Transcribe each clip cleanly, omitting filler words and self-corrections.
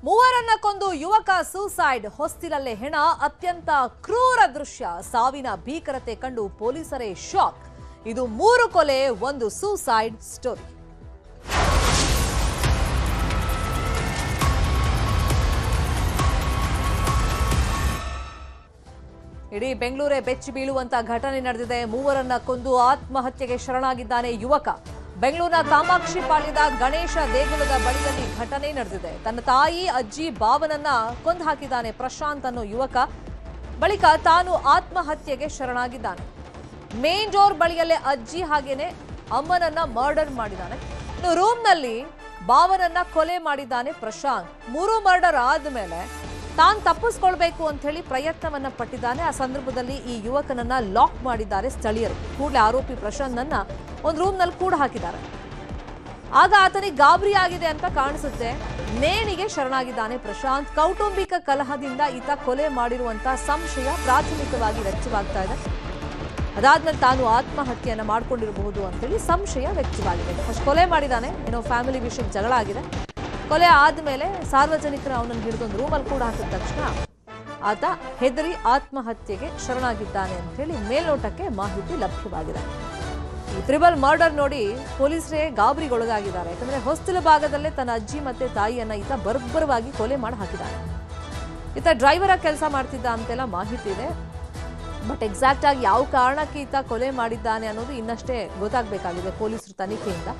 ಮೂವರನ್ನ ಕೊಂದು ಯುವಕ ಸೂಸೈಡ್, ಹೊಸ್ತಿಲಲ್ಲೇ ಹೆಣ, ಅತ್ಯಂತ ಕ್ರೂರ ದೃಶ್ಯ, ಸಾವಿನ ಭೀಕರತೆ ಕಂಡು ಪೊಲೀಸರೇ ಶಾಕ್. ಇದು 3 ಕೊಲೆ, 1 ಸೂಸೈಡ್ ಸ್ಟೋರಿ. ಇಡೀ ಬೆಂಗಳೂರೇ ಬೆಚ್ಚಿ ಬೀಳುವಂತ ಘಟನೆ ನಡೆದಿದೆ. ಮೂವರನ್ನ ಕೊಂದು ಆತ್ಮಹತ್ಯೆಗೆ ಶರಣಾಗಿದ್ದಾನೆ ಯುವಕ. ಬೆಂಗಳೂರಿನ ಕಾಮಾಕ್ಷಿ ಪಾಳ್ಯದ ಗಣೇಶ ದೇಗುಲದ ಬಳಿಯಲ್ಲಿ ಘಟನೆ ನಡೆದಿದೆ. ತನ್ನ ತಾಯಿ, ಅಜ್ಜಿ, ಬಾವನನ್ನ ಕೊಂದು ಹಾಕಿದ್ದಾನೆ ಪ್ರಶಾಂತ್ ಅನ್ನೋ ಯುವಕ. ಬಳಿಕ ತಾನು ಆತ್ಮಹತ್ಯೆಗೆ ಶರಣಾಗಿದ್ದಾನೆ. ಮೇನ್ ಡೋರ್ ಬಳಿಯಲ್ಲೇ ಅಜ್ಜಿ ಹಾಗೇನೆ ಅಮ್ಮನನ್ನ ಮರ್ಡರ್ ಮಾಡಿದ್ದಾನೆ. ಇನ್ನು ರೂಮ್ನಲ್ಲಿ ಬಾವನನ್ನ ಕೊಲೆ ಮಾಡಿದ್ದಾನೆ ಪ್ರಶಾಂತ್. 3 ಮರ್ಡರ್ ಆದ್ಮೇಲೆ ತಾನು ತಪ್ಪಿಸ್ಕೊಳ್ಬೇಕು ಅಂತ ಹೇಳಿ ಪ್ರಯತ್ನವನ್ನ ಪಟ್ಟಿದ್ದಾನೆ. ಆ ಸಂದರ್ಭದಲ್ಲಿ ಈ ಯುವಕನನ್ನ ಲಾಕ್ ಮಾಡಿದ್ದಾರೆ ಸ್ಥಳೀಯರು. ಕೂಡಲೇ ಆರೋಪಿ ಪ್ರಶಾಂತ್ನನ್ನ ಒಂದು ರೂಮ್ನಲ್ಲಿ ಕೂಡ ಹಾಕಿದ್ದಾರೆ. ಆಗ ಆತನಿಗೆ ಗಾಬರಿ ಆಗಿದೆ ಅಂತ ಕಾಣಿಸುತ್ತೆ. ನೇಣಿಗೆ ಶರಣಾಗಿದ್ದಾನೆ ಪ್ರಶಾಂತ್. ಕೌಟುಂಬಿಕ ಕಲಹದಿಂದ ಈತ ಕೊಲೆ ಮಾಡಿರುವಂತ ಸಂಶಯ ಪ್ರಾಥಮಿಕವಾಗಿ ವ್ಯಕ್ತವಾಗ್ತಾ ಇದೆ. ಅದಾದ್ಮೇಲೆ ತಾನು ಆತ್ಮಹತ್ಯೆಯನ್ನ ಮಾಡ್ಕೊಂಡಿರಬಹುದು ಅಂತೇಳಿ ಸಂಶಯ ವ್ಯಕ್ತವಾಗಿದೆ. ಫಸ್ಟ್ ಕೊಲೆ ಮಾಡಿದ್ದಾನೆ, ಏನೋ ಫ್ಯಾಮಿಲಿ ವಿಷಯಕ್ಕೆ ಜಗಳ ಆಗಿದೆ. ಕೊಲೆ ಆದ್ಮೇಲೆ ಸಾರ್ವಜನಿಕರು ಅವನನ್ನು ಹಿಡಿದೊಂದು ರೂಮಲ್ಲಿ ಕೂಡ ಹಾಕಿದ ತಕ್ಷಣ ಆತ ಹೆದರಿ ಆತ್ಮಹತ್ಯೆಗೆ ಶರಣಾಗಿದ್ದಾನೆ ಅಂತ ಹೇಳಿ ಮೇಲ್ನೋಟಕ್ಕೆ ಮಾಹಿತಿ ಲಭ್ಯವಾಗಿದೆ. ಈ ತ್ರಿಬಲ್ ಮರ್ಡರ್ ನೋಡಿ ಪೊಲೀಸರೇ ಗಾಬರಿಗೊಳಗಾಗಿದ್ದಾರೆ. ಯಾಕಂದ್ರೆ ಹೊಸ್ತಿಲ ಭಾಗದಲ್ಲೇ ತನ್ನ ಅಜ್ಜಿ ಮತ್ತೆ ತಾಯಿಯನ್ನ ಈತ ಬರ್ಬರವಾಗಿ ಕೊಲೆ ಮಾಡಿ ಹಾಕಿದ್ದಾನೆ. ಈತ ಡ್ರೈವರ್ ಆಗಿ ಕೆಲಸ ಮಾಡ್ತಿದ್ದ ಅಂತೆಲ್ಲ ಮಾಹಿತಿ ಇದೆ. ಬಟ್ ಎಕ್ಸಾಕ್ಟ್ ಆಗಿ ಯಾವ ಕಾರಣಕ್ಕೆ ಈತ ಕೊಲೆ ಮಾಡಿದ್ದಾನೆ ಅನ್ನೋದು ಇನ್ನಷ್ಟೇ ಗೊತ್ತಾಗಬೇಕಾಗಿದೆ ಪೊಲೀಸರು ತನಿಖೆಯಿಂದ.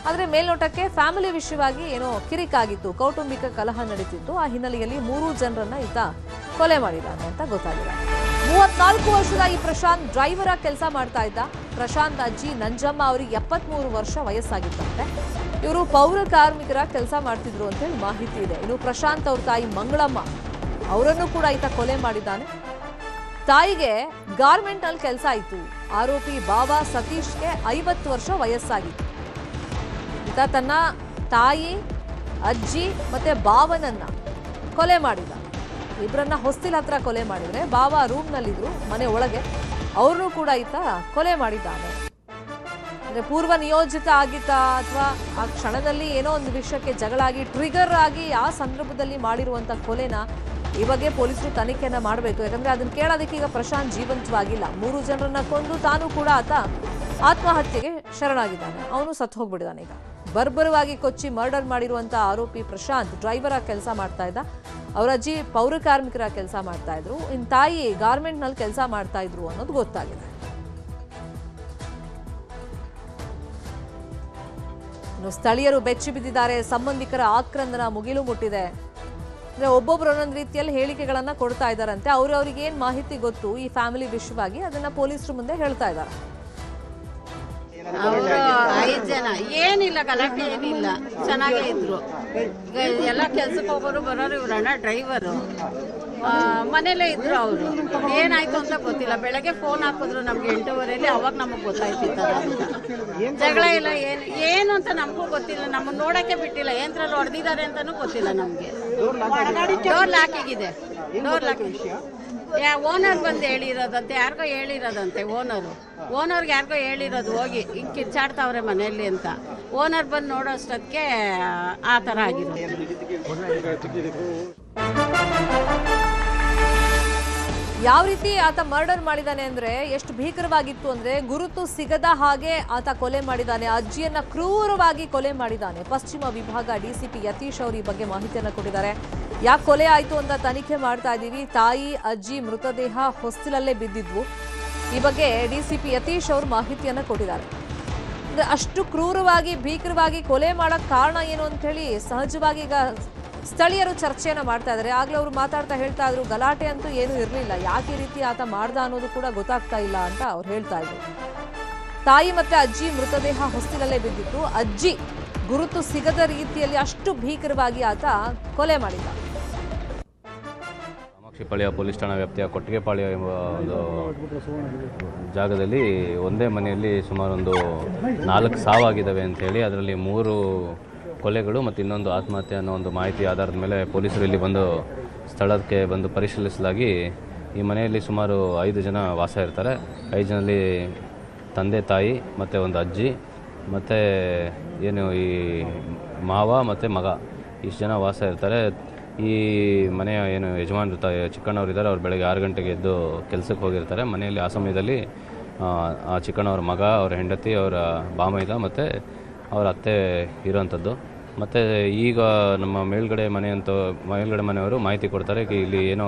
ಆದರೆ ಮೇಲ್ನೋಟಕ್ಕೆ ಫ್ಯಾಮಿಲಿ ವಿಷಯವಾಗಿ ಏನೋ ಕಿರಿಕಾಗಿತ್ತು, ಕೌಟುಂಬಿಕ ಕಲಹ ನಡೀತಿತ್ತು. ಆ ಹಿನ್ನೆಲೆಯಲ್ಲಿ 3 ಜನರನ್ನ ಈತ ಕೊಲೆ ಮಾಡಿದ್ದಾನೆ ಅಂತ ಗೊತ್ತಾಗಿದೆ. 34 ವರ್ಷದ ಈ ಪ್ರಶಾಂತ್ ಡ್ರೈವರ್ ಆಗಿ ಕೆಲಸ ಮಾಡ್ತಾ ಇದ್ದ. ಪ್ರಶಾಂತ್ ಅಜ್ಜಿ ನಂಜಮ್ಮ ಅವರಿಗೆ 73 ವರ್ಷ ವಯಸ್ಸಾಗಿತ್ತಂತೆ. ಇವರು ಪೌರ ಕಾರ್ಮಿಕರ ಕೆಲಸ ಮಾಡ್ತಿದ್ರು ಅಂತ ಹೇಳಿ ಮಾಹಿತಿ ಇದೆ. ಇನ್ನು ಪ್ರಶಾಂತ್ ಅವ್ರ ತಾಯಿ ಮಂಗಳಮ್ಮ ಅವರನ್ನು ಕೂಡ ಈತ ಕೊಲೆ ಮಾಡಿದ್ದಾನೆ. ತಾಯಿಗೆ ಗಾರ್ಮೆಂಟ್ ನಲ್ಲಿ ಕೆಲಸ ಆಯಿತು. ಆರೋಪಿ ಬಾವ ಸತೀಶ್ಗೆ 50 ವರ್ಷ ವಯಸ್ಸಾಗಿತ್ತು. ಈತ ತನ್ನ ತಾಯಿ, ಅಜ್ಜಿ ಮತ್ತೆ ಬಾವನನ್ನ ಕೊಲೆ ಮಾಡಿದ. ಇಬ್ಬರನ್ನ ಹೊಸ್ತಿಲ ಹತ್ರ ಕೊಲೆ ಮಾಡಿದ್ರೆ, ಬಾವ ರೂಮ್ ನಲ್ಲಿದ್ರು ಮನೆ ಒಳಗೆ, ಅವ್ರನ್ನೂ ಕೂಡ ಈತ ಕೊಲೆ ಮಾಡಿದ್ದಾನೆ. ಅಂದ್ರೆ ಪೂರ್ವ ನಿಯೋಜಿತ ಆಗಿತ್ತ ಅಥವಾ ಆ ಕ್ಷಣದಲ್ಲಿ ಏನೋ ಒಂದು ವಿಷಯಕ್ಕೆ ಜಗಳಾಗಿ ಟ್ರಿಗರ್ ಆಗಿ ಆ ಸಂದರ್ಭದಲ್ಲಿ ಮಾಡಿರುವಂತ ಕೊಲೆನ ಈ ಬಗ್ಗೆ ಪೊಲೀಸರು ತನಿಖೆಯನ್ನ ಮಾಡಬೇಕು. ಯಾಕಂದ್ರೆ ಅದನ್ನ ಕೇಳೋದಕ್ಕೆ ಈಗ ಪ್ರಶಾಂತ್ ಜೀವಂತವಾಗಿಲ್ಲ. 3 ಜನರನ್ನ ಕೊಂದು ತಾನು ಕೂಡ ಆತ ಆತ್ಮಹತ್ಯೆಗೆ ಶರಣಾಗಿದ್ದಾನೆ. ಅವನು ಸತ್ತು ಹೋಗ್ಬಿಟ್ಟಿದ್ದಾನೆ. ಈಗ ಬರ್ಬರವಾಗಿ ಕೊಚ್ಚಿ ಮರ್ಡರ್ ಮಾಡಿರುವಂತ ಆರೋಪಿ ಪ್ರಶಾಂತ್ ಡ್ರೈವರ್ ಆಗಿ ಕೆಲಸ ಮಾಡ್ತಾ ಇದ್ದ. ಅವರ ಅಜ್ಜಿ ಪೌರ ಕಾರ್ಮಿಕರ ಕೆಲಸ ಮಾಡ್ತಾ ಇದ್ರು. ಇನ್ ತಾಯಿ ಗಾರ್ಮೆಂಟ್ ನಲ್ಲಿ ಕೆಲಸ ಮಾಡ್ತಾ ಇದ್ರು ಅನ್ನೋದು ಗೊತ್ತಾಗಿದೆ. ಇನ್ನು ಸ್ಥಳೀಯರು ಬೆಚ್ಚಿ ಬಿದ್ದಿದ್ದಾರೆ. ಸಂಬಂಧಿಕರ ಆಕ್ರಂದನ ಮುಗಿಲು ಮುಟ್ಟಿದೆ. ಅಂದ್ರೆ ಒಬ್ಬೊಬ್ರು ಒಂದೊಂದು ರೀತಿಯಲ್ಲಿ ಹೇಳಿಕೆಗಳನ್ನ ಕೊಡ್ತಾ ಇದ್ದಾರಂತೆ. ಅವ್ರಿಗೆ ಏನ್ ಮಾಹಿತಿ ಗೊತ್ತು ಈ ಫ್ಯಾಮಿಲಿ ವಿಷಯವಾಗಿ ಅದನ್ನ ಪೊಲೀಸರು ಮುಂದೆ ಹೇಳ್ತಾ ಇದ್ದಾರೆ. ಅವರು 5 ಜನ ಏನಿಲ್ಲ, ಗಲಾಟೆ ಏನಿಲ್ಲ, ಚೆನ್ನಾಗೇ ಇದ್ರು. ಎಲ್ಲ ಕೆಲ್ಸಕ್ಕೆ ಹೋಗೋರು ಬರೋರು. ಇವ್ರಣ್ಣ ಡ್ರೈವರು, ಮನೇಲೇ ಇದ್ರು. ಅವರು ಏನಾಯ್ತು ಅಂತ ಗೊತ್ತಿಲ್ಲ. ಬೆಳಗ್ಗೆ ಫೋನ್ ಹಾಕಿದ್ರು ನಮ್ಗೆ 8:30. ಅವಾಗ ನಮಗ್ ಗೊತ್ತಾಯ್ತಿತ್ತದ ಅಂತ. ಜಗಳ ಇಲ್ಲ, ಏನು ಅಂತ ನಮಗೂ ಗೊತ್ತಿಲ್ಲ. ನಮ್ಮನ್ನ ನೋಡಕ್ಕೆ ಬಿಟ್ಟಿಲ್ಲ. ಏನ್ರಲ್ಲಿ ಹೊಡೆದಿದ್ದಾರೆ ಅಂತಾನು ಗೊತ್ತಿಲ್ಲ ನಮ್ಗೆ. ಡೋರ್ ಲಾಕಿಗಿದೆ. ಡೋರ್ ಲಾಕ್ ಓನರ್ ಬಂದು ಹೇಳಿರೋದಂತೆ, ಯಾರಿಗೋ ಹೇಳಿರೋದಂತೆ. ಓನರ್ಗೆ ಯಾರಿಗೋ ಹೇಳಿರೋದು, ಹೋಗಿ ಹಿಂಗೆ ಕಿಚ್ಚಾಡ್ತಾವ್ರೆ ಮನೆಯಲ್ಲಿ ಅಂತ. ಓನರ್ ಬಂದು ನೋಡೋಷ್ಟಕ್ಕೆ ಆ ಥರ ಆಗಿರೋದು. ಯಾವ ರೀತಿ ಆತ ಮರ್ಡರ್ ಮಾಡಿದಾನೆ ಅಂದ್ರೆ ಎಷ್ಟು ಭೀಕರವಾಗಿತ್ತು ಅಂದ್ರೆ, ಗುರುತು ಸಿಗದ ಹಾಗೆ ಆತ ಕೊಲೆ ಮಾಡಿದಾನೆ. ಅಜ್ಜಿಯನ್ನ ಕ್ರೂರವಾಗಿ ಕೊಲೆ ಮಾಡಿದಾನೆ. ಪಶ್ಚಿಮ ವಿಭಾಗ ಡಿಸಿಪಿ ಯತೀಶ್ ಅವರು ಈ ಬಗ್ಗೆ ಮಾಹಿತಿಯನ್ನ ಕೊಟ್ಟಿದ್ದಾರೆ. ಯಾಕೆ ಕೊಲೆ ಆಯ್ತು ಅಂತ ತನಿಖೆ ಮಾಡ್ತಾ ಇದ್ದೀವಿ. ತಾಯಿ, ಅಜ್ಜಿ ಮೃತದೇಹ ಹೊಸ್ತಿಲಲ್ಲೇ ಬಿದ್ದಿದ್ವು. ಈ ಬಗ್ಗೆ ಡಿಸಿಪಿ ಯತೀಶ್ ಅವರು ಮಾಹಿತಿಯನ್ನ ಕೊಟ್ಟಿದ್ದಾರೆ. ಅಷ್ಟು ಕ್ರೂರವಾಗಿ ಭೀಕರವಾಗಿ ಕೊಲೆ ಮಾಡಕ್ ಕಾರಣ ಏನು ಅಂತ ಹೇಳಿ ಸಹಜವಾಗಿ ಈಗ ಸ್ಥಳೀಯರು ಚರ್ಚೆಯನ್ನ ಮಾಡ್ತಾ ಇದ್ದಾರೆ. ಆಗ್ಲೇ ಅವರು ಮಾತಾಡ್ತಾ ಹೇಳ್ತಾ ಇದ್ರು, ಗಲಾಟೆ ಅಂತೂ ಏನೂ ಇರಲಿಲ್ಲ, ಯಾಕೆ ಈ ರೀತಿ ಆತ ಮಾಡ್ದ ಅನ್ನೋದು ಕೂಡ ಗೊತ್ತಾಗ್ತಾ ಇಲ್ಲ ಅಂತ ಅವ್ರು ಹೇಳ್ತಾ ಇದ್ರು. ತಾಯಿ ಮತ್ತೆ ಅಜ್ಜಿ ಮೃತದೇಹ ಹೊಸ್ತಿಲಲ್ಲೇ ಬಿದ್ದಿತ್ತು. ಅಜ್ಜಿ ಗುರುತು ಸಿಗದ ರೀತಿಯಲ್ಲಿ ಅಷ್ಟು ಭೀಕರವಾಗಿ ಆತ ಕೊಲೆ ಮಾಡಿದ್ದ. ಕಾಮಾಕ್ಷಿಪಾಳ್ಯ ಪೊಲೀಸ್ ಠಾಣಾ ವ್ಯಾಪ್ತಿಯ ಕೊಟ್ಟಿಗೆಪಾಳ್ಯ ಎಂಬ ಒಂದು ಜಾಗದಲ್ಲಿ ಒಂದೇ ಮನೆಯಲ್ಲಿ ಸುಮಾರು ಒಂದು 4 ಸಾವಾಗಿದ್ದಾವೆ ಅಂಥೇಳಿ, ಅದರಲ್ಲಿ 3 ಕೊಲೆಗಳು ಮತ್ತು ಇನ್ನೊಂದು ಆತ್ಮಹತ್ಯೆ ಅನ್ನೋ ಒಂದು ಮಾಹಿತಿ ಆಧಾರದ ಮೇಲೆ ಪೊಲೀಸರು ಇಲ್ಲಿ ಬಂದು ಸ್ಥಳಕ್ಕೆ ಬಂದು ಪರಿಶೀಲಿಸಲಾಗಿ ಈ ಮನೆಯಲ್ಲಿ ಸುಮಾರು 5 ಜನ ವಾಸ ಇರ್ತಾರೆ. 5 ಜನರಲ್ಲಿ ತಂದೆ, ತಾಯಿ ಮತ್ತು ಒಂದು ಅಜ್ಜಿ ಮತ್ತು ಏನು ಈ ಮಾವ ಮತ್ತು ಮಗ ಇಷ್ಟು ಜನ ವಾಸ ಇರ್ತಾರೆ. ಈ ಮನೆಯ ಏನು ಯಜಮಾನರು ಚಿಕ್ಕಣ್ಣವ್ರು ಇದ್ದಾರೆ, ಅವ್ರು ಬೆಳಗ್ಗೆ 6 ಗಂಟೆಗೆ ಎದ್ದು ಕೆಲಸಕ್ಕೆ ಹೋಗಿರ್ತಾರೆ. ಮನೆಯಲ್ಲಿ ಆ ಸಮಯದಲ್ಲಿ ಆ ಚಿಕ್ಕಣ್ಣವ್ರ ಮಗ, ಅವರ ಹೆಂಡತಿ, ಅವರ ಬಾಮೈದ ಮತ್ತು ಅವರ ಅತ್ತೆ ಇರೋವಂಥದ್ದು. ಮತ್ತು ಈಗ ನಮ್ಮ ಮೇಲ್ಗಡೆ ಮನೆಯವರು ಮಾಹಿತಿ ಕೊಡ್ತಾರೆ, ಇಲ್ಲಿ ಏನೋ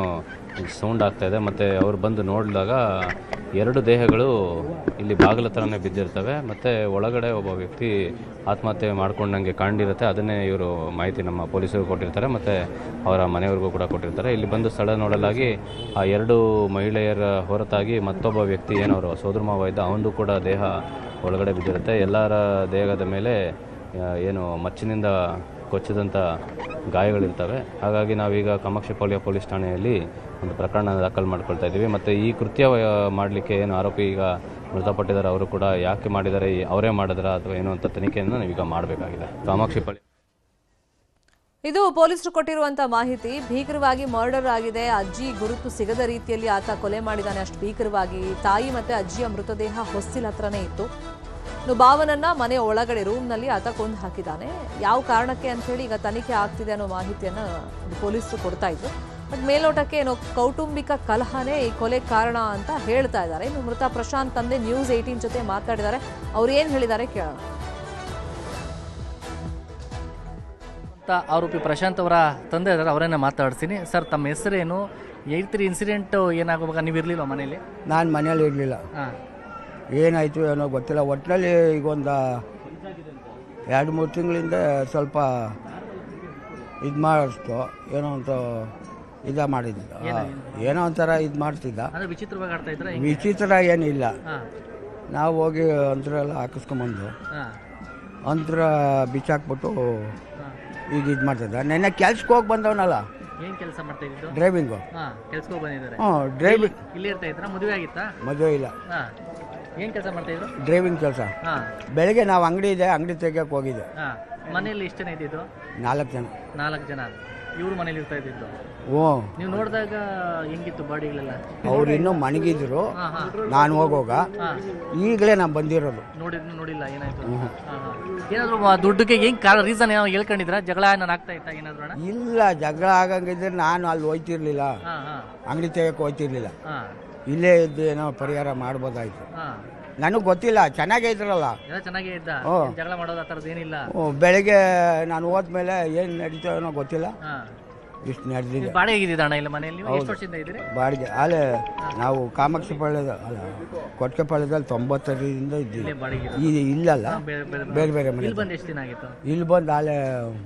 ಸೌಂಡ್ ಆಗ್ತಾಯಿದೆ. ಮತ್ತು ಅವ್ರು ಬಂದು ನೋಡಿದಾಗ 2 ದೇಹಗಳು ಇಲ್ಲಿ ಬಾಗಿಲ ಥರನೇ ಬಿದ್ದಿರ್ತವೆ. ಮತ್ತು ಒಳಗಡೆ ಒಬ್ಬ ವ್ಯಕ್ತಿ ಆತ್ಮಹತ್ಯೆ ಮಾಡ್ಕೊಂಡಂಗೆ ಕಂಡಿರುತ್ತೆ. ಅದನ್ನೇ ಇವರು ಮಾಹಿತಿ ನಮ್ಮ ಪೊಲೀಸರು ಕೊಟ್ಟಿರ್ತಾರೆ ಮತ್ತು ಅವರ ಮನೆಯವ್ರಿಗೂ ಕೂಡ ಕೊಟ್ಟಿರ್ತಾರೆ. ಇಲ್ಲಿ ಬಂದು ಸ್ಥಳ ನೋಡಲಾಗಿ ಆ 2 ಮಹಿಳೆಯರ ಹೊರತಾಗಿ ಮತ್ತೊಬ್ಬ ವ್ಯಕ್ತಿ ಏನವರು ಸೋದರ ಮಾವ ಇದ್ದ, ಅವನದು ಕೂಡ ದೇಹ ಒಳಗಡೆ ಬಿದ್ದಿರುತ್ತೆ. ಎಲ್ಲರ ದೇಹದ ಮೇಲೆ ಏನು ಮಚ್ಚಿನಿಂದ ಕೊಚ್ಚಿದಂಥ ಗಾಯಗಳಿರ್ತವೆ. ಹಾಗಾಗಿ ನಾವೀಗ ಕಾಮಾಕ್ಷಿಪಾಳ್ಯ ಪೊಲೀಸ್ ಠಾಣೆಯಲ್ಲಿ ಒಂದು ಪ್ರಕರಣ ದಾಖಲು ಮಾಡ್ಕೊಳ್ತಾ ಇದ್ದೀವಿ. ಮತ್ತು ಈ ಕೃತ್ಯ ಮಾಡಲಿಕ್ಕೆ ಏನು ಆರೋಪಿ ಈಗ ಮೃತಪಟ್ಟಿದ್ದಾರೆ, ಅವರು ಕೂಡ ಯಾಕೆ ಮಾಡಿದ್ದಾರೆ, ಅವರೇ ಮಾಡಿದ್ರಾ ಅಥವಾ ಏನು ಅಂತ ತನಿಖೆಯನ್ನು ನಾವೀಗ ಮಾಡಬೇಕಾಗಿದೆ. ಕಾಮಾಕ್ಷಿಪಾಳ್ಯ ಇದು ಪೊಲೀಸರು ಕೊಟ್ಟಿರುವಂತಹ ಮಾಹಿತಿ. ಭೀಕರವಾಗಿ ಮರ್ಡರ್ ಆಗಿದೆ. ಅಜ್ಜಿ ಗುರುತು ಸಿಗದ ರೀತಿಯಲ್ಲಿ ಆತ ಕೊಲೆ ಮಾಡಿದ್ದಾನೆ. ಅಷ್ಟು ಭೀಕರವಾಗಿ ತಾಯಿ ಮತ್ತೆ ಅಜ್ಜಿಯ ಮೃತದೇಹ ಹೊಸ್ತಿಲ ಹತ್ರನೇ ಇತ್ತು. ಬಾವನನ್ನ ಮನೆ ಒಳಗಡೆ ರೂಮ್ನಲ್ಲಿ ಆತ ಕೊಂದು ಹಾಕಿದ್ದಾನೆ. ಯಾವ ಕಾರಣಕ್ಕೆ ಅಂತ ಹೇಳಿ ಈಗ ತನಿಖೆ ಆಗ್ತಿದೆ ಅನ್ನೋ ಮಾಹಿತಿಯನ್ನ ಪೊಲೀಸರು ಕೊಡ್ತಾ ಇದ್ರು. ಬಟ್ ಮೇಲ್ನೋಟಕ್ಕೆ ಏನೋ ಕೌಟುಂಬಿಕ ಕಲಹನೇ ಈ ಕೊಲೆ ಕಾರಣ ಅಂತ ಹೇಳ್ತಾ ಇದ್ದಾರೆ. ಇನ್ನು ಮೃತ ಪ್ರಶಾಂತ್ ತಂದೆ ನ್ಯೂಸ್ 18 ಜೊತೆ ಮಾತಾಡಿದ್ದಾರೆ. ಅವ್ರು ಏನ್ ಹೇಳಿದ್ದಾರೆ ಕೇಳೋಣ. ಆರೋಪಿ ಪ್ರಶಾಂತ್ ಅವರ ತಂದೆ ಇದ್ದಾರೆ, ಅವರನ್ನ ಮಾತಾಡ್ತೀನಿ. ಸರ್, ತಮ್ಮ ಹೆಸರೇನು? ಹೇಳ್ತೀರಿ ಇನ್ಸಿಡೆಂಟ್ ಏನಾಗಬೇಕು? ನೀವು ಇರಲಿಲ್ಲ ಮನೇಲಿ? ನಾನು ಮನೇಲಿ ಇರಲಿಲ್ಲ. ಏನಾಯಿತು ಏನೋ ಗೊತ್ತಿಲ್ಲ. ಒಟ್ಟಿನಲ್ಲಿ ಈಗ ಒಂದು 2-3 ತಿಂಗಳಿಂದ ಸ್ವಲ್ಪ ಇದು ಮಾಡಿಸ್ತು. ಏನೋ ಅಂತ ಮಾಡಿದ್ದ, ಏನೋ ಒಂಥರ ಇದು ಮಾಡ್ತಿದ್ದ. ವಿಚಿತ್ರವಾಗಿ ಆಡ್ತಾ ಇದ್ರೆ? ವಿಚಿತ್ರ ಏನಿಲ್ಲ. ನಾವು ಹೋಗಿ ಅಂತರ ಹಾಕಿಸ್ಕೊಂಬಂದು ಅಂತರ ಬಿಚ್ಚಾಕ್ಬಿಟ್ಟು ಈಗ ಇದು ಮಾಡ್ತಿದ್ದ. ನೆನ್ನೆ ಕೆಲ್ಸಕ್ಕೆ ಹೋಗಿ ಬಂದವನಲ್ಲ. ಏನು ಕೆಲಸ ಮಾಡ್ತಾ ಇದ್ದು? ಡ್ರೈವಿಂಗು. ಕೆಲ್ಸಕ್ಕೆ ಹೋಗಿ ಬಂದಿದ್ದಾರೆ. ಡ್ರೈವಿಂಗ್. ಇಲ್ಲಿ ಇರ್ತಾ ಇದ್ರ? ಮದುವೆ ಆಗಿತ್ತಾ? ಮದುವೆ ಇಲ್ಲ. ಏನು ಕೆಲಸ ಮಾಡ್ತಾ ಇದ್ರು? ಡ್ರೈವಿಂಗ್ ಕೆಲಸ. ಬೆಳಗ್ಗೆ ನಾವು ಅಂಗಡಿ ಇದೆ, ಅಂಗಡಿ ತೆಗಿಯಕ್ಕೆ ಹೋಗಿದ್ದೆ. ಮನೆಯಲ್ಲಿ ಎಷ್ಟು ಜನ ಇದ್ದಿದ್ದು? 4 ಜನ. 4 ಜನ. ಇವರು ಮನೇಲಿ ಇರ್ತಾ ಇದ್ದಿದ್ದು? ನೀವು ನೋಡಿದಾಗ ಹೆಂಗಿತ್ತು ಬಾಡಿಗಳೆಲ್ಲ? ಅವ್ರು ಇನ್ನೂ ಮಣಗಿದ್ರು. ನಾನು ಹೋಗೋಗ ಈಗಲೇ ನಾನು ಬಂದಿರೋದು. ನೋಡಿಲ್ಲ ಏನಾಯ್ತು? ಏನಾದ್ರು ದುಡ್ಡಿಗೆ ಹೆಂಗ್ ರೀಸನ್ ಏನೋ ಹೇಳ್ಕೊಂಡಿದ್ರ? ಜಗಳ ನಾನು ಆಗ್ತಾ ಇತ್ತ ಏನಾದ್ರು? ಇಲ್ಲ, ಜಗಳ ಆಗಂಗಿದ್ರೆ ನಾನು ಅಲ್ಲಿ ಹೋಯ್ತಿರ್ಲಿಲ್ಲ, ಅಂಗಡಿ ತೆಗಿಯಕ್ಕೆ ಹೋಯ್ತಿರ್ಲಿಲ್ಲ. ಇಲ್ಲೇ ಇದ್ದು ಏನೋ ಪರಿಹಾರ ಮಾಡ್ಬೋದಾಯ್ತು. ನನಗೆ ಗೊತ್ತಿಲ್ಲ. ಚೆನ್ನಾಗೇ ಇದ್ರಲ್ಲ. ಚೆನ್ನಾಗೇ ಇದ್ದ. ಜಗಳ ಮಾಡೋದು ಆ ಥರದ್ದು ಏನಿಲ್ಲ. ಬೆಳಗ್ಗೆ ನಾನು ಹೋದ್ಮೇಲೆ ಏನು ನಡೀತೋ ಏನೋ ಗೊತ್ತಿಲ್ಲ. ಇಷ್ಟು ನಡೆದಿದೆ. ಬಾಡಿಗೆ ಅಣ್ಣ ಇಲ್ಲ ಮನೆಯಲ್ಲಿ? ಎಷ್ಟು ವರ್ಷದಿಂದ ಇದ್ದೀರಿ ಬಾಡಿಗೆ? ಅಲ್ಲೇ ನಾವು ಕಾಮಾಕ್ಷಿಪಾಳ್ಯದ ಕೊಟ್ಟಿಗೆಪಾಳ್ಯದಲ್ಲಿ 95ರಿಂದ ಇದ್ದೀವಿ. ಈಗ ಇಲ್ಲಲ್ಲ, ಬೇರೆ ಬೇರೆ ಮನೆ. ಬಂದು ಎಷ್ಟು ದಿನ ಆಗಿತ್ತು? ಇಲ್ಲಿ ಬಂದು ಅಲ್ಲೇ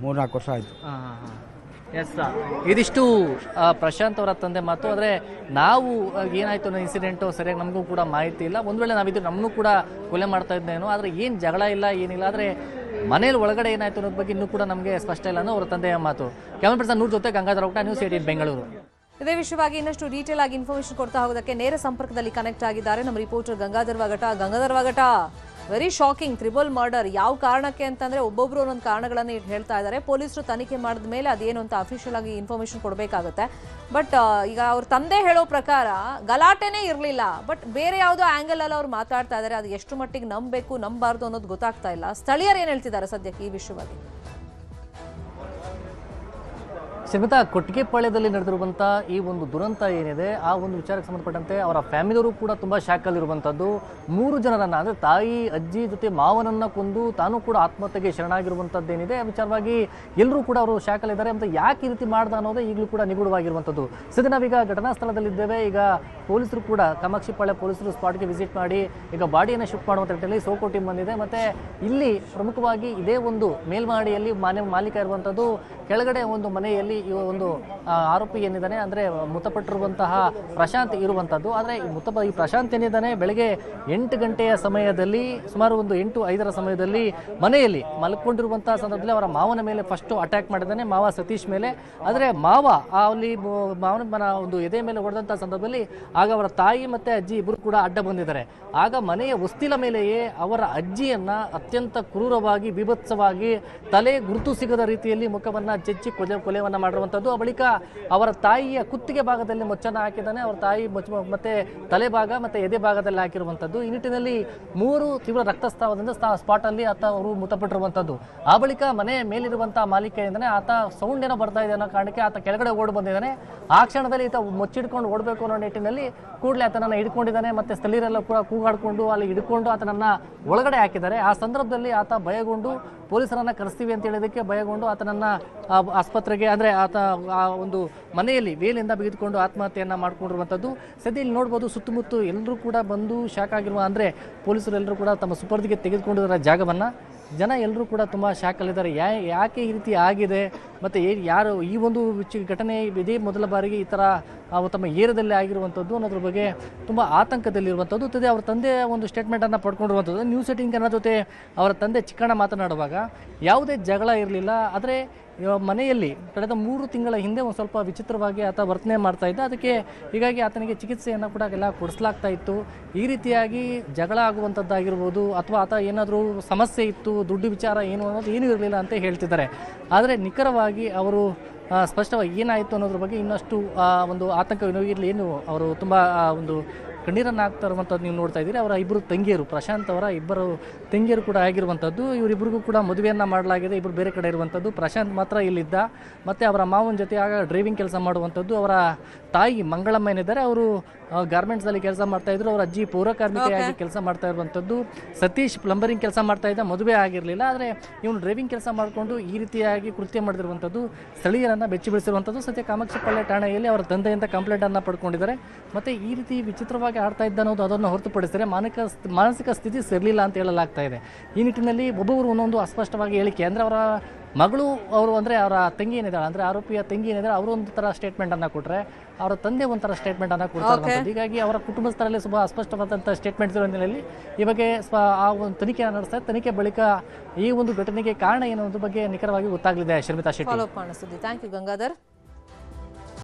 3-4 ವರ್ಷ ಆಯಿತು. ಎಸ್, ಇದಿಷ್ಟು ಪ್ರಶಾಂತ್ ಅವರ ತಂದೆ ಮಾತು. ಆದರೆ ನಾವು ಏನಾಯ್ತು ಅನ್ನೋ ಇನ್ಸಿಡೆಂಟು ಸರಿಯಾಗಿ ನಮಗೂ ಕೂಡ ಮಾಹಿತಿ ಇಲ್ಲ. ಒಂದು ವೇಳೆ ನಾವಿದ್ರೆ ನಮ್ಮನ್ನು ಕೂಡ ಕೊಲೆ ಮಾಡ್ತಾ ಇದ್ದೇನೋ. ಆದರೆ ಏನು ಜಗಳ ಇಲ್ಲ, ಏನಿಲ್ಲ. ಆದರೆ ಮನೇಲಿ ಒಳಗಡೆ ಏನಾಯ್ತು ಅನ್ನೋದ್ರ ಬಗ್ಗೆ ಇನ್ನೂ ಕೂಡ ನಮಗೆ ಸ್ಪಷ್ಟ ಇಲ್ಲ ಅನ್ನೋ ಅವರ ತಂದೆಯ ಮಾತು. ಕ್ಯಾಮರಾ ಪರ್ಸನ್ ನೂರ್ ಜೊತೆ ಗಂಗಾಧರ ಊಟ, ನ್ಯೂಸ್ 18 ಬೆಂಗಳೂರು. ಇದೇ ವಿಷಯವಾಗಿ ಇನ್ನಷ್ಟು ಡೀಟೇಲ್ ಆಗಿ ಇನ್ಫಾರ್ಮೇಶನ್ ಕೊಡ್ತಾ ಹೋಗೋದಕ್ಕೆ ನೇರ ಸಂಪರ್ಕದಲ್ಲಿ ಕನೆಕ್ಟ್ ಆಗಿದ್ದಾರೆ ನಮ್ಮ reporter Gangadhar Vagata. Very shocking triple murder. ಯಾವ ಕಾರಣಕ್ಕೆ ಅಂತಂದ್ರೆ ಒಬ್ಬೊಬ್ರು ಒಂದೊಂದು ಕಾರಣಗಳನ್ನು ಹೇಳ್ತಾ ಇದ್ದಾರೆ. ಪೊಲೀಸರು ತನಿಖೆ ಮಾಡಿದ ಮೇಲೆ ಅದೇನು ಅಂತ ಅಫಿಷಿಯಲ್ ಆಗಿ ಇನ್ಫಾರ್ಮೇಶನ್ ಕೊಡಬೇಕಾಗುತ್ತೆ. ಬಟ್ ಈಗ ಅವ್ರ ತಂದೆ ಹೇಳೋ ಪ್ರಕಾರ ಗಲಾಟೆನೇ ಇರಲಿಲ್ಲ. ಬಟ್ ಬೇರೆ ಯಾವುದೋ ಆಂಗಲ್ ಅಲ್ಲಿ ಅವ್ರು ಮಾತಾಡ್ತಾ ಇದ್ದಾರೆ. ಅದು ಎಷ್ಟು ಮಟ್ಟಿಗೆ ನಂಬಬೇಕು ನಂಬಾರ್ದು ಅನ್ನೋದು ಗೊತ್ತಾಗ್ತಾ ಇಲ್ಲ. ಸ್ಥಳೀಯರು ಏನ್ ಹೇಳ್ತಿದ್ದಾರೆ ಸದ್ಯಕ್ಕೆ ಈ ವಿಷಯವಾಗಿ? ಶ್ರೀಮಂತ, ಕೊಟ್ಟಿಗೆಪಾಳ್ಯದಲ್ಲಿ ನಡೆದಿರುವಂಥ ಈ ಒಂದು ದುರಂತ ಏನಿದೆ, ಆ ಒಂದು ವಿಚಾರಕ್ಕೆ ಸಂಬಂಧಪಟ್ಟಂತೆ ಅವರ ಫ್ಯಾಮಿಲಿಯವರು ಕೂಡ ತುಂಬ ಶಾಕಲ್ಲಿರುವಂಥದ್ದು. 3 ಜನರನ್ನು ಅಂದರೆ ತಾಯಿ, ಅಜ್ಜಿ ಜೊತೆ ಮಾವನನ್ನು ಕೊಂದು ತಾನು ಕೂಡ ಆತ್ಮಹತ್ಯೆಗೆ ಶರಣಾಗಿರುವಂಥದ್ದೇನಿದೆ, ಆ ವಿಚಾರವಾಗಿ ಎಲ್ಲರೂ ಕೂಡ ಅವರು ಶಾಕಲ್ಲಿದ್ದಾರೆ. ಮತ್ತು ಯಾಕೆ ಈ ರೀತಿ ಮಾಡ್ದ ಅನ್ನೋದೇ ಈಗಲೂ ಕೂಡ ನಿಗೂಢವಾಗಿರುವಂಥದ್ದು. ಸದ್ಯ ನಾವೀಗ ಘಟನಾ ಸ್ಥಳದಲ್ಲಿದ್ದೇವೆ. ಈಗ ಪೊಲೀಸರು ಕೂಡ ಕಾಮಾಕ್ಷಿಪಾಳ್ಯ ಪೊಲೀಸರು ಸ್ಪಾಟ್ಗೆ ವಿಸಿಟ್ ಮಾಡಿ ಈಗ ಬಾಡಿಯನ್ನು ಶಿಫ್ಟ್ ಮಾಡುವಂಥ ನಿಟ್ಟಿನಲ್ಲಿ ಸೋಕೋ ಟೀಮ್ ಬಂದಿದೆ. ಮತ್ತು ಇಲ್ಲಿ ಪ್ರಮುಖವಾಗಿ ಇದೇ ಒಂದು ಮೇಲ್ಮಹಡಿಯಲ್ಲಿ ಮನೆ ಮಾಲೀಕ ಇರುವಂಥದ್ದು, ಕೆಳಗಡೆ ಒಂದು ಮನೆಯಲ್ಲಿ ಈ ಒಂದು ಆರೋಪಿ ಏನಿದ್ದಾನೆ ಅಂದರೆ ಮೃತಪಟ್ಟಿರುವಂತಹ ಪ್ರಶಾಂತ್ ಇರುವಂಥದ್ದು. ಆದರೆ ಈ ಪ್ರಶಾಂತ್ ಏನಿದ್ದಾನೆ ಬೆಳಗ್ಗೆ 8 ಗಂಟೆಯ ಸಮಯದಲ್ಲಿ, ಸುಮಾರು ಒಂದು 8:05ರ ಸಮಯದಲ್ಲಿ ಮನೆಯಲ್ಲಿ ಮಲ್ಕೊಂಡಿರುವಂತಹ ಸಂದರ್ಭದಲ್ಲಿ ಅವರ ಮಾವನ ಮೇಲೆ ಫಸ್ಟು ಅಟ್ಯಾಕ್ ಮಾಡಿದ್ದಾನೆ, ಮಾವ ಸತೀಶ್ ಮೇಲೆ. ಆದರೆ ಮಾವ ಅಲ್ಲಿ ಮಾವನ ಒಂದು ಎದೆ ಮೇಲೆ ಹೊಡೆದಂಥ ಸಂದರ್ಭದಲ್ಲಿ ಆಗ ಅವರ ತಾಯಿ ಮತ್ತು ಅಜ್ಜಿ ಇಬ್ಬರು ಕೂಡ ಅಡ್ಡ ಬಂದಿದ್ದಾರೆ. ಆಗ ಮನೆಯ ಹೊಸ್ತಿಲ ಮೇಲೆಯೇ ಅವರ ಅಜ್ಜಿಯನ್ನು ಅತ್ಯಂತ ಕ್ರೂರವಾಗಿ, ಬೀಭತ್ಸವಾಗಿ, ತಲೆ ಗುರುತು ಸಿಗದ ರೀತಿಯಲ್ಲಿ ಮುಖವನ್ನು ಜಜ್ಜಿ ಕೊಲೆಯನ್ನು ಮಾಡಿರುವಂಥದ್ದು. ಆ ಬಳಿಕ ಅವರ ತಾಯಿಯ ಕುತ್ತಿಗೆ ಭಾಗದಲ್ಲಿ ಮೊಚ್ಚನ್ನು ಹಾಕಿದ್ದಾನೆ. ಅವರ ತಾಯಿ ಮತ್ತೆ ತಲೆ ಭಾಗ ಮತ್ತೆ ಎದೆ ಭಾಗದಲ್ಲಿ ಹಾಕಿರುವಂಥದ್ದು. ಈ ನಿಟ್ಟಿನಲ್ಲಿ 3 ತೀವ್ರ ರಕ್ತಸ್ರಾವದಿಂದ ಸ್ಪಾಟ್ ಅಲ್ಲಿ ಆತ ಅವರು ಮೃತಪಟ್ಟಿರುವಂಥದ್ದು. ಆ ಬಳಿಕ ಮನೆ ಮೇಲಿರುವಂತಹ ಮಾಲೀಕ ಏನಾನೆ ಆತ ಸೌಂಡ್ ಏನೋ ಬರ್ತಾ ಇದೆ ಅನ್ನೋ ಕಾರಣಕ್ಕೆ ಆತ ಕೆಳಗಡೆ ಓಡಿ ಬಂದಿದ್ದಾನೆ. ಆ ಕ್ಷಣದಲ್ಲಿ ಈತ ಮುಚ್ಚಿಡ್ಕೊಂಡು ಓಡಬೇಕು ಅನ್ನೋ ನಿಟ್ಟಿನಲ್ಲಿ ಕೂಡಲೇ ಆತನನ್ನ ಹಿಡ್ಕೊಂಡಿದ್ದಾನೆ. ಮತ್ತೆ ಸ್ಥಳೀಯರೆಲ್ಲ ಕೂಡ ಕೂಗಾಡ್ಕೊಂಡು ಅಲ್ಲಿ ಹಿಡ್ಕೊಂಡು ಆತನನ್ನ ಒಳಗಡೆ ಹಾಕಿದ್ದಾರೆ. ಆ ಸಂದರ್ಭದಲ್ಲಿ ಆತ ಭಯಗೊಂಡು ಪೊಲೀಸರನ್ನ ಕರೆಸ್ತೀವಿ ಅಂತ ಹೇಳಿದಕ್ಕೆ ಭಯಗೊಂಡು ಆತನನ್ನ ಆಸ್ಪತ್ರೆಗೆ ಅಂದ್ರೆ ಆತ ಆ ಒಂದು ಮನೆಯಲ್ಲಿ ವೇಲಿಂದ ಬಿಗಿದುಕೊಂಡು ಆತ್ಮಹತ್ಯೆಯನ್ನ ಮಾಡ್ಕೊಂಡಿರುವಂಥದ್ದು. ಸದ್ಯ ಇಲ್ಲಿ ನೋಡ್ಬೋದು ಸುತ್ತಮುತ್ತ ಎಲ್ಲರೂ ಕೂಡ ಬಂದು ಶಾಕ್ ಆಗಿರುವ ಅಂದ್ರೆ ಪೊಲೀಸರು ಎಲ್ಲರೂ ಕೂಡ ತಮ್ಮ ಸುಪರ್ದಿಗೆ ತೆಗೆದುಕೊಂಡಿರೋ ಜಾಗವನ್ನ ಜನ ಎಲ್ಲರೂ ಕೂಡ ತುಂಬ ಶಾಕಲ್ಲಿದ್ದಾರೆ. ಯಾಕೆ ಈ ರೀತಿ ಆಗಿದೆ ಮತ್ತು ಯಾರು ಈ ಒಂದು ಘಟನೆ ಇದೇ ಮೊದಲ ಬಾರಿಗೆ ಈ ಥರ ತಮ್ಮ ಏರಿಯಾದಲ್ಲಿ ಆಗಿರುವಂಥದ್ದು ಅನ್ನೋದ್ರ ಬಗ್ಗೆ ತುಂಬ ಆತಂಕದಲ್ಲಿರುವಂಥದ್ದು. ಜೊತೆ ಅವರ ತಂದೆ ಒಂದು ಸ್ಟೇಟ್ಮೆಂಟನ್ನು ಪಡ್ಕೊಂಡಿರುವಂಥದ್ದು. ನ್ಯೂಸ್ 18 ಕನ್ನಡ ಜೊತೆ ಅವರ ತಂದೆ ಚಿಕ್ಕಣ್ಣ ಮಾತನಾಡುವಾಗ ಯಾವುದೇ ಜಗಳ ಇರಲಿಲ್ಲ, ಆದರೆ ಮನೆಯಲ್ಲಿ ಕಳೆದ 3 ತಿಂಗಳ ಹಿಂದೆ ಒಂದು ಸ್ವಲ್ಪ ವಿಚಿತ್ರವಾಗಿ ಆತ ವರ್ತನೆ ಮಾಡ್ತಾ ಇದ್ದ. ಅದಕ್ಕೆ ಹೀಗಾಗಿ ಆತನಿಗೆ ಚಿಕಿತ್ಸೆಯನ್ನು ಕೂಡ ಎಲ್ಲ ಕೊಡಿಸ್ಲಾಗ್ತಾ ಇತ್ತು. ಈ ರೀತಿಯಾಗಿ ಜಗಳ ಆಗುವಂಥದ್ದಾಗಿರ್ಬೋದು ಅಥವಾ ಆತ ಏನಾದರೂ ಸಮಸ್ಯೆ ಇತ್ತು, ದುಡ್ಡು ವಿಚಾರ ಏನು ಅನ್ನೋದು ಏನೂ ಇರಲಿಲ್ಲ ಅಂತ ಹೇಳ್ತಿದ್ದಾರೆ. ಆದರೆ ನಿಖರವಾಗಿ ಅವರು ಸ್ಪಷ್ಟವಾಗಿ ಏನಾಯಿತು ಅನ್ನೋದ್ರ ಬಗ್ಗೆ ಇನ್ನಷ್ಟು ಒಂದು ಆತಂಕ ಏನು ಅವರು ತುಂಬ ಒಂದು ಕಣ್ಣೀರನ್ನು ಹಾಕ್ತಾ ಇರುವಂಥದ್ದು ನೀವು ನೋಡ್ತಾ ಇದ್ದೀರಿ. ಅವರ ಇಬ್ಬರು ತಂಗಿಯರು, ಪ್ರಶಾಂತ್ ಅವರ ಇಬ್ಬರು ತಂಗಿಯರು ಕೂಡ ಆಗಿರುವಂಥದ್ದು. ಇವರಿಬ್ಬರಿಗೂ ಕೂಡ ಮದುವೆಯನ್ನು ಮಾಡಲಾಗಿದೆ. ಇಬ್ಬರು ಬೇರೆ ಕಡೆ ಇರುವಂಥದ್ದು. ಪ್ರಶಾಂತ್ ಮಾತ್ರ ಇಲ್ಲಿದ್ದ. ಮತ್ತು ಅವರ ಮಾವನ ಜೊತೆ ಆಗ ಡ್ರೈವಿಂಗ್ ಕೆಲಸ ಮಾಡುವಂಥದ್ದು. ಅವರ ತಾಯಿ ಮಂಗಳಮ್ಮ ಏನಿದ್ದಾರೆ ಅವರು ಗಾರ್ಮೆಂಟ್ಸಲ್ಲಿ ಕೆಲಸ ಮಾಡ್ತಾಯಿದ್ರು. ಅವರ ಅಜ್ಜಿ ಪೌರ ಕಾರ್ಮಿಕೆಯಾಗಿ ಕೆಲಸ ಮಾಡ್ತಾ ಇರುವಂಥದ್ದು. ಸತೀಶ್ ಪ್ಲಂಬರಿಂಗ್ ಕೆಲಸ ಮಾಡ್ತಾ ಇದ್ದ, ಮದುವೆ ಆಗಿರಲಿಲ್ಲ. ಆದರೆ ಇವನು ಡ್ರೈವಿಂಗ್ ಕೆಲಸ ಮಾಡಿಕೊಂಡು ಈ ರೀತಿಯಾಗಿ ಕೃತ್ಯ ಮಾಡಿರುವಂಥದ್ದು ಸ್ಥಳೀಯರನ್ನು ಬೆಚ್ಚಿ ಬೀಳಿಸಿರುವಂಥದ್ದು. ಸದ್ಯ ಕಾಮಾಕ್ಷಿಪಾಳ್ಯ ಠಾಣೆಯಲ್ಲಿ ಅವರ ತಂದೆಯಿಂದ ಕಂಪ್ಲೇಂಟನ್ನು ಪಡ್ಕೊಂಡಿದ್ದಾರೆ. ಮತ್ತು ಈ ರೀತಿ ವಿಚಿತ್ರವಾಗಿ ಆಡ್ತಾ ಇದ್ದ ಅನ್ನೋದು ಅದನ್ನು ಹೊರತುಪಡಿಸಿದರೆ ಮಾನಸಿಕ ಸ್ಥಿತಿ ಸರಿಲಿಲ್ಲ ಅಂತ ಹೇಳಲಾಗ್ತಾ ಇದೆ. ಈ ನಿಟ್ಟಿನಲ್ಲಿ ಒಬ್ಬೊಬ್ಬರು ಒಂದೊಂದು ಅಸ್ಪಷ್ಟವಾಗಿ ಹೇಳಿಕೆ ಅಂದರೆ ಅವರ ಮಗಳು ಅವರು ಅಂದರೆ ಅವರ ತಂಗಿ ಏನಿದ್ದಾಳೆ ಅಂದರೆ ಆರೋಪಿಯ ತಂಗಿ ಏನಿದ್ದಾರೆ ಅವರು ಒಂದು ಥರ ಸ್ಟೇಟ್ಮೆಂಟನ್ನು ಕೊಟ್ಟರೆ ಅವರ ತಂದೆ ಒಂಥರ ಸ್ಟೇಟ್ಮೆಂಟನ್ನು ಕೊಡ್ತಾರೆ. ಹೀಗಾಗಿ ಅವರ ಕುಟುಂಬಸ್ಥರಲ್ಲಿ ಸ್ವಲ್ಪ ಅಸ್ಪಷ್ಟವಾದಂಥ ಸ್ಟೇಟ್ಮೆಂಟ್ ಇರೋ ಹಿನ್ನೆಲೆಯಲ್ಲಿ ಈ ಬಗ್ಗೆ ಆ ಒಂದು ತನಿಖೆಯನ್ನು ನಡೆಸ್ತಾರೆ. ತನಿಖೆ ಬಳಿಕ ಈ ಒಂದು ಘಟನೆಗೆ ಕಾರಣ ಏನು ಅನ್ನೋದ್ರ ಬಗ್ಗೆ ನಿಖರವಾಗಿ ಗೊತ್ತಾಗಲಿದೆ. ಶರ್ಮಿತಾ ಶೆಟ್ಟಿ. Thank you Gangadhar.